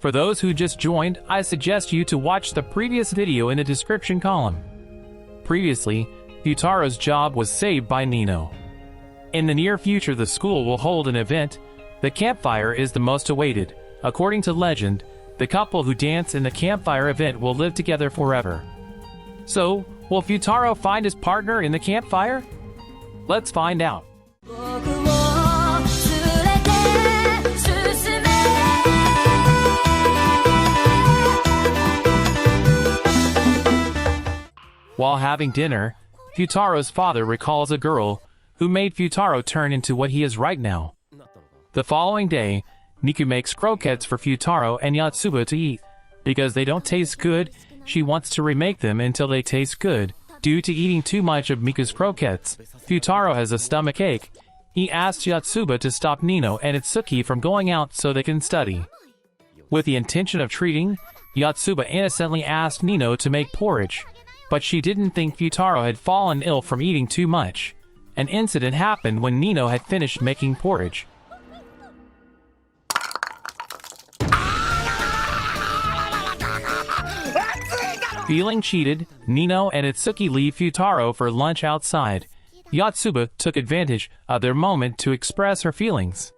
For those who just joined, I suggest you to watch the previous video in the description column. Previously, Futaro's job was saved by Nino. In the near future, the school will hold an event. The campfire is the most awaited. According to legend, the couple who dance in the campfire event will live together forever. So, will Futaro find his partner in the campfire? Let's find out. While having dinner, Futaro's father recalls a girl who made Futaro turn into what he is right now. The following day, Miku makes croquettes for Futaro and Yotsuba to eat. Because they don't taste good, she wants to remake them until they taste good. Due to eating too much of Miku's croquettes, Futaro has a stomach ache. He asks Yotsuba to stop Nino and Itsuki from going out so they can study. With the intention of treating, Yotsuba innocently asked Nino to make porridge. But she didn't think Futaro had fallen ill from eating too much. An incident happened when Nino had finished making porridge. Feeling cheated, Nino and Itsuki leave Futaro for lunch outside. Yotsuba took advantage of their moment to express her feelings.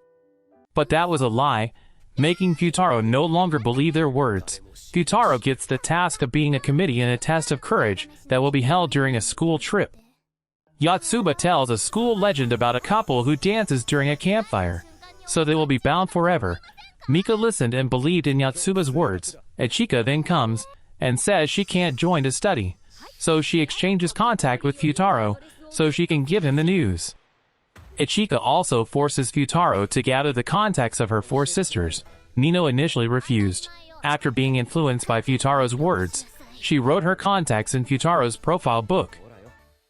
But that was a lie, making Futaro no longer believe their words. Futaro gets the task of being a committee in a test of courage that will be held during a school trip. Yotsuba tells a school legend about a couple who dances during a campfire, so they will be bound forever. Mika listened and believed in Yotsuba's words. Ichika then comes and says she can't join to study, so she exchanges contact with Futaro so she can give him the news. Ichika also forces Futaro to gather the contacts of her 4 sisters. Nino initially refused. After being influenced by Futaro's words, she wrote her contacts in Futaro's profile book.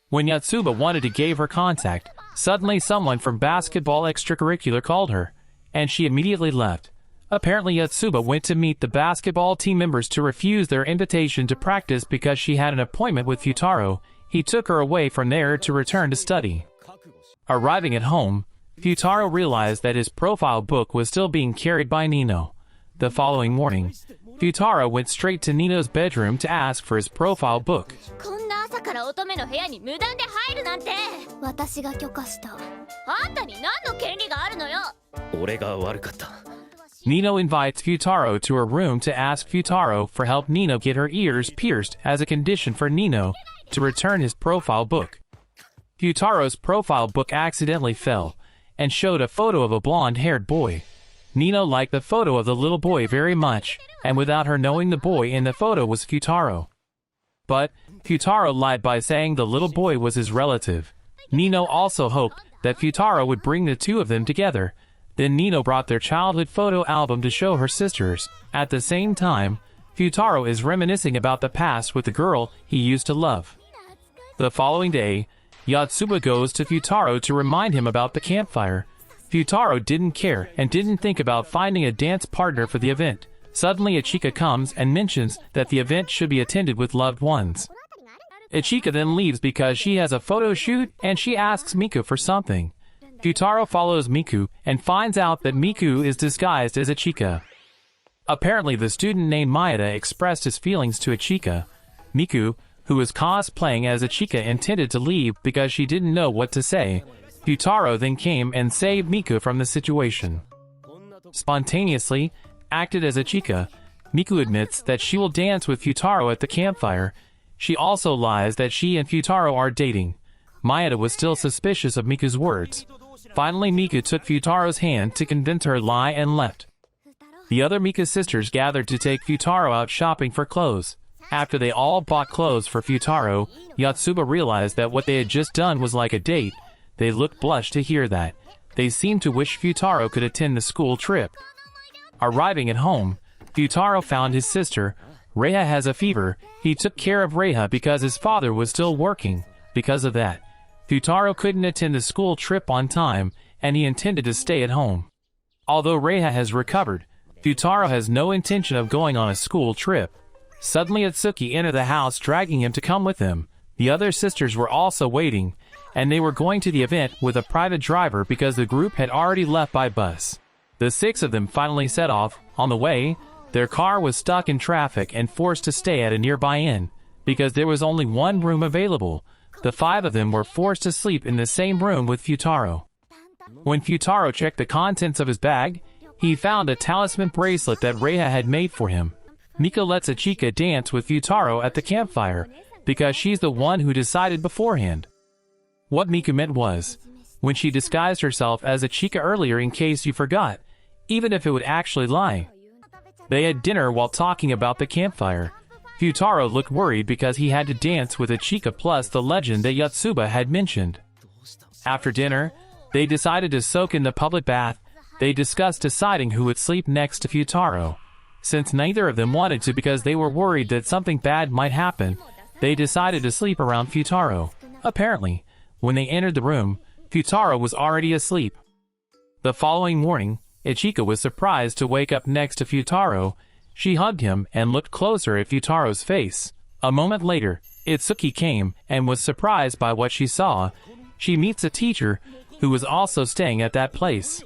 When Yotsuba wanted to give her contact, suddenly someone from basketball extracurricular called her, and she immediately left. Apparently Yotsuba went to meet the basketball team members to refuse their invitation to practice because she had an appointment with Futaro. He took her away from there to return to study. Arriving at home, Futaro realized that his profile book was still being carried by Nino. The following morning, Futaro went straight to Nino's bedroom to ask for his profile book. Nino invites Futaro to her room to ask Futaro for help Nino get her ears pierced as a condition for Nino to return his profile book. Futaro's profile book accidentally fell and showed a photo of a blonde-haired boy. Nino liked the photo of the little boy very much, and without her knowing the boy in the photo was Futaro. But Futaro lied by saying the little boy was his relative. Nino also hoped that Futaro would bring the two of them together. Then Nino brought their childhood photo album to show her sisters. At the same time, Futaro is reminiscing about the past with the girl he used to love. The following day, Yotsuba goes to Futaro to remind him about the campfire. Futaro didn't care and didn't think about finding a dance partner for the event. Suddenly Ichika comes and mentions that the event should be attended with loved ones. Ichika then leaves because she has a photo shoot and she asks Miku for something. Futaro follows Miku and finds out that Miku is disguised as Ichika. Apparently the student named Maeda expressed his feelings to Ichika. Miku, who was cosplaying as Ichika, intended to leave because she didn't know what to say. Futaro then came and saved Miku from the situation. Spontaneously, acted as Ichika, Miku admits that she will dance with Futaro at the campfire. She also lies that she and Futaro are dating. Maeda was still suspicious of Miku's words. Finally, Miku took Futaro's hand to convince her lie and left. The other Mika sisters gathered to take Futaro out shopping for clothes. After they all bought clothes for Futaro, Yotsuba realized that what they had just done was like a date. They looked blushed to hear that. They seemed to wish Futaro could attend the school trip. Arriving at home, Futaro found his sister. Reiha has a fever. He took care of Reiha because his father was still working. Because of that, Futaro couldn't attend the school trip on time, and he intended to stay at home. Although Reiha has recovered, Futaro has no intention of going on a school trip. Suddenly Itsuki entered the house dragging him to come with him. The other sisters were also waiting, and they were going to the event with a private driver because the group had already left by bus. The 6 of them finally set off. On the way, Their car was stuck in traffic and forced to stay at a nearby inn, because there was only one room available. The 5 of them were forced to sleep in the same room with Futaro. When Futaro checked the contents of his bag, he found a talisman bracelet that Reiha had made for him. Miku lets Ichika dance with Futaro at the campfire, because she's the one who decided beforehand. What Miku meant was, when she disguised herself as Ichika earlier in case you forgot, even if it would actually lie. They had dinner while talking about the campfire. Futaro looked worried because he had to dance with Ichika plus the legend that Yotsuba had mentioned. After dinner, they decided to soak in the public bath. They discussed deciding who would sleep next to Futaro. Since neither of them wanted to because they were worried that something bad might happen, they decided to sleep around Futaro. Apparently, when they entered the room, Futaro was already asleep. The following morning, Ichika was surprised to wake up next to Futaro. She hugged him and looked closer at Futaro's face. A moment later, Itsuki came and was surprised by what she saw. She meets a teacher who was also staying at that place.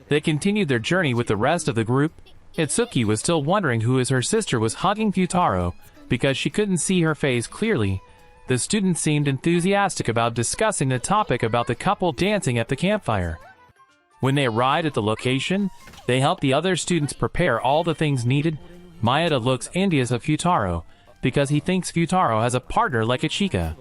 They continued their journey with the rest of the group. Itsuki was still wondering who her sister was hugging Futaro, because she couldn't see her face clearly. The students seemed enthusiastic about discussing the topic about the couple dancing at the campfire. When they arrived at the location, they helped the other students prepare all the things needed. Maeda looks envious of Futaro, because he thinks Futaro has a partner like Ichika.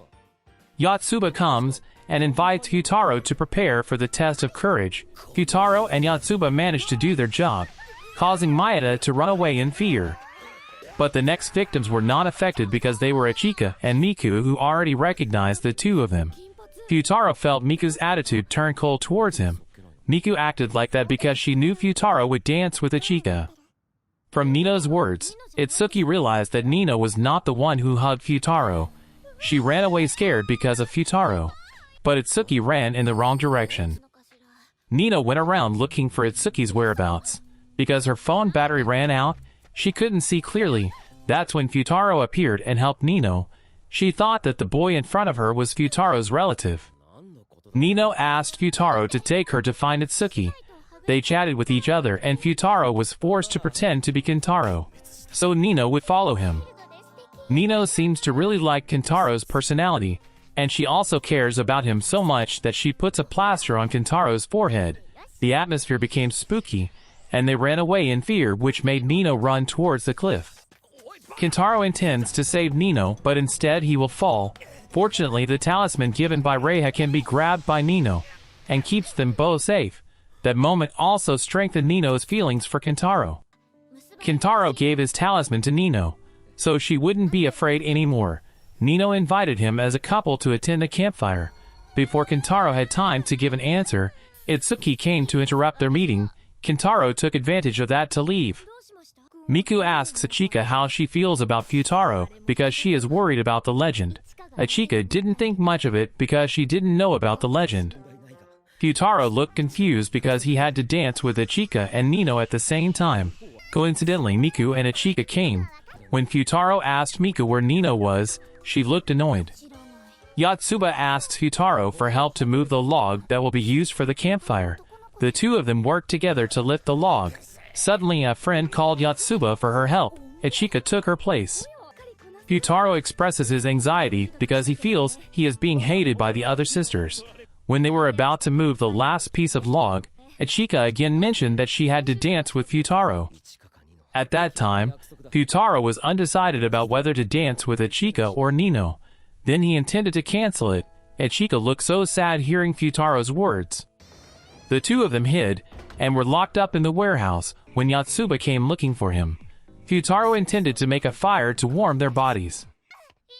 Yotsuba comes and invites Futaro to prepare for the test of courage. Futaro and Yotsuba manage to do their job, causing Maeda to run away in fear. But the next victims were not affected because they were Ichika and Miku, who already recognized the two of them. Futaro felt Miku's attitude turn cold towards him. Miku acted like that because she knew Futaro would dance with Ichika. From Nino's words, Itsuki realized that Nino was not the one who hugged Futaro. She ran away scared because of Futaro. But Itsuki ran in the wrong direction. Nino went around looking for Itsuki's whereabouts. Because her phone battery ran out, she couldn't see clearly. That's when Futaro appeared and helped Nino. She thought that the boy in front of her was Futaro's relative. Nino asked Futaro to take her to find Itsuki. They chatted with each other and Futaro was forced to pretend to be Kentaro, so Nino would follow him. Nino seems to really like Kentaro's personality, and she also cares about him so much that she puts a plaster on Kentaro's forehead. The atmosphere became spooky, and they ran away in fear, which made Nino run towards the cliff. Kentaro intends to save Nino, but instead he will fall. Fortunately, the talisman given by Reiha can be grabbed by Nino, and keeps them both safe. That moment also strengthened Nino's feelings for Kentaro. Kentaro gave his talisman to Nino, so she wouldn't be afraid anymore. Nino invited him as a couple to attend the campfire. Before Kentaro had time to give an answer, Itsuki came to interrupt their meeting. Kentaro took advantage of that to leave. Miku asks Ichika how she feels about Futaro because she is worried about the legend. Ichika didn't think much of it because she didn't know about the legend. Futaro looked confused because he had to dance with Ichika and Nino at the same time. Coincidentally, Miku and Ichika came. When Futaro asked Miku where Nino was, she looked annoyed. Yotsuba asks Futaro for help to move the log that will be used for the campfire. The two of them worked together to lift the log. Suddenly a friend called Yotsuba for her help. Ichika took her place. Futaro expresses his anxiety because he feels he is being hated by the other sisters. When they were about to move the last piece of log, Ichika again mentioned that she had to dance with Futaro. At that time, Futaro was undecided about whether to dance with Ichika or Nino. Then he intended to cancel it. Ichika looked so sad hearing Futaro's words. The two of them hid, and were locked up in the warehouse when Yotsuba came looking for him. Futaro intended to make a fire to warm their bodies.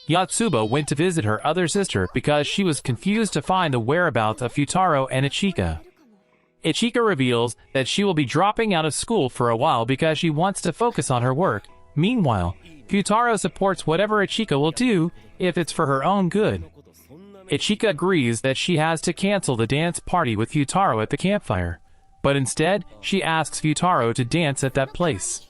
Yotsuba went to visit her other sister because she was confused to find the whereabouts of Futaro and Ichika. Ichika reveals that she will be dropping out of school for a while because she wants to focus on her work. Meanwhile, Futaro supports whatever Ichika will do if it's for her own good. Ichika agrees that she has to cancel the dance party with Futaro at the campfire, but instead, she asks Futaro to dance at that place.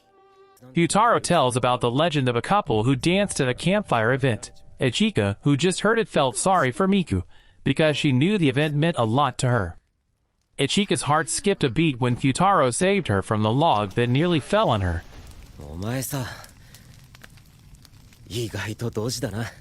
Futaro tells about the legend of a couple who danced at a campfire event. Ichika, who just heard it, felt sorry for Miku, because she knew the event meant a lot to her. Ichika's heart skipped a beat when Futaro saved her from the log that nearly fell on her. お前さ、意外とドジだな。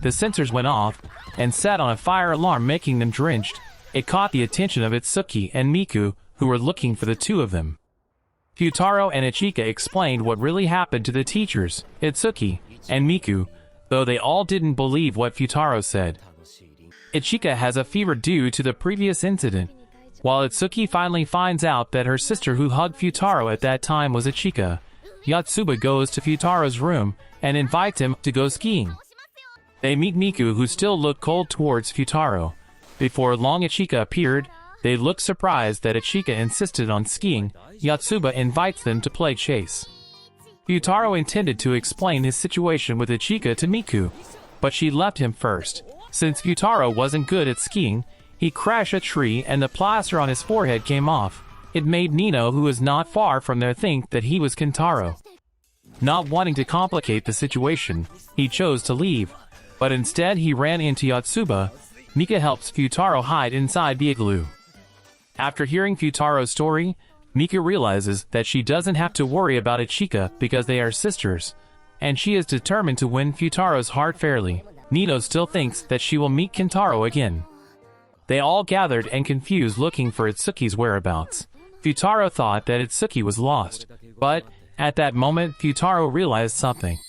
The sensors went off and set on a fire alarm, making them drenched. It caught the attention of Itsuki and Miku, who were looking for the two of them. Futaro and Ichika explained what really happened to the teachers, Itsuki and Miku, though they all didn't believe what Futaro said. Ichika has a fever due to the previous incident, while Itsuki finally finds out that her sister who hugged Futaro at that time was Ichika. Yotsuba goes to Futaro's room and invites him to go skiing. They meet Miku, who still looked cold towards Futaro. Before long Ichika appeared. They look surprised that Ichika insisted on skiing. Yotsuba invites them to play chase. Futaro intended to explain his situation with Ichika to Miku, but she left him first. Since Futaro wasn't good at skiing, he crashed a tree and the plaster on his forehead came off. It made Nino, who was not far from there, think that he was Kentaro. Not wanting to complicate the situation, he chose to leave, but instead he ran into Yotsuba. Mika helps Futaro hide inside the igloo. After hearing Futaro's story, Mika realizes that she doesn't have to worry about Ichika because they are sisters, and she is determined to win Futaro's heart fairly. Nino still thinks that she will meet Kentaro again. They all gathered and confused looking for Itsuki's whereabouts. Futaro thought that Itsuki was lost, but at that moment Futaro realized something.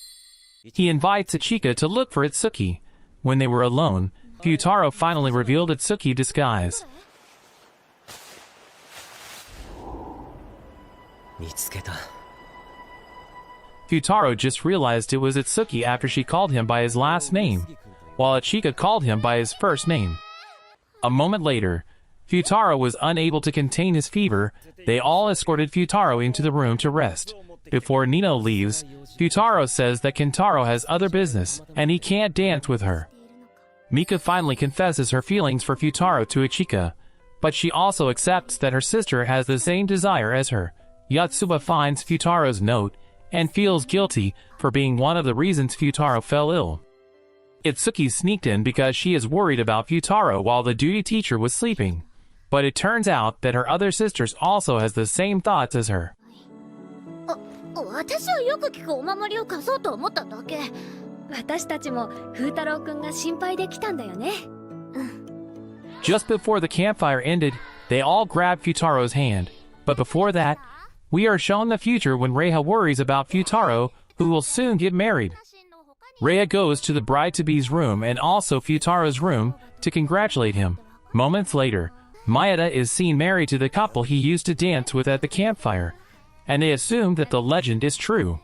He invites Ichika to look for Itsuki. When they were alone, Futaro finally revealed Itsuki's disguise. 見つけた。 Futaro just realized it was Itsuki after she called him by his last name, while Ichika called him by his first name. A moment later, Futaro was unable to contain his fever. They all escorted Futaro into the room to rest. Before Nino leaves, Futaro says that Kentaro has other business, and he can't dance with her. Mika finally confesses her feelings for Futaro to Ichika, but she also accepts that her sister has the same desire as her. Yotsuba finds Futaro's note and feels guilty for being one of the reasons Futaro fell ill. Itsuki sneaked in because she is worried about Futaro while the duty teacher was sleeping, but it turns out that her other sisters also has the same thoughts as her. 私はよく聞くお守りを貸そうと思っただけ。私たちも風太郎くんが心配で来たんだよね。Just before the campfire ended, they all grabbed Futaro's hand, but before that, we are shown the future when Reiha worries about Futaro, who will soon get married. Reiha goes to the bride-to-be's room and also Futaro's room to congratulate him. Moments later, Maeda is seen married to the couple he used to dance with at the campfire, and they assume that the legend is true.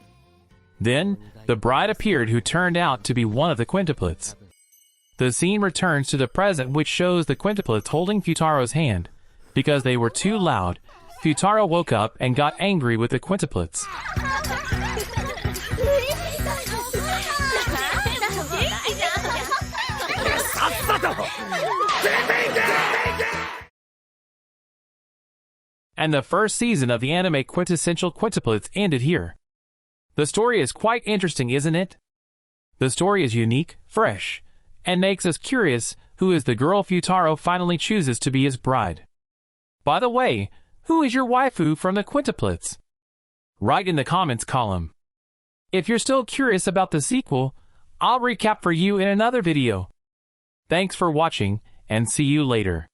Then, the bride appeared, who turned out to be one of the quintuplets. The scene returns to the present, which shows the quintuplets holding Futaro's hand. Because they were too loud, Futaro woke up and got angry with the quintuplets. And the first season of the anime Quintessential Quintuplets ended here. The story is quite interesting, isn't it? The story is unique, fresh, and makes us curious who is the girl Futaro finally chooses to be his bride. By the way, who is your waifu from the quintuplets? Write in the comments column. If you're still curious about the sequel, I'll recap for you in another video. Thanks for watching, and see you later.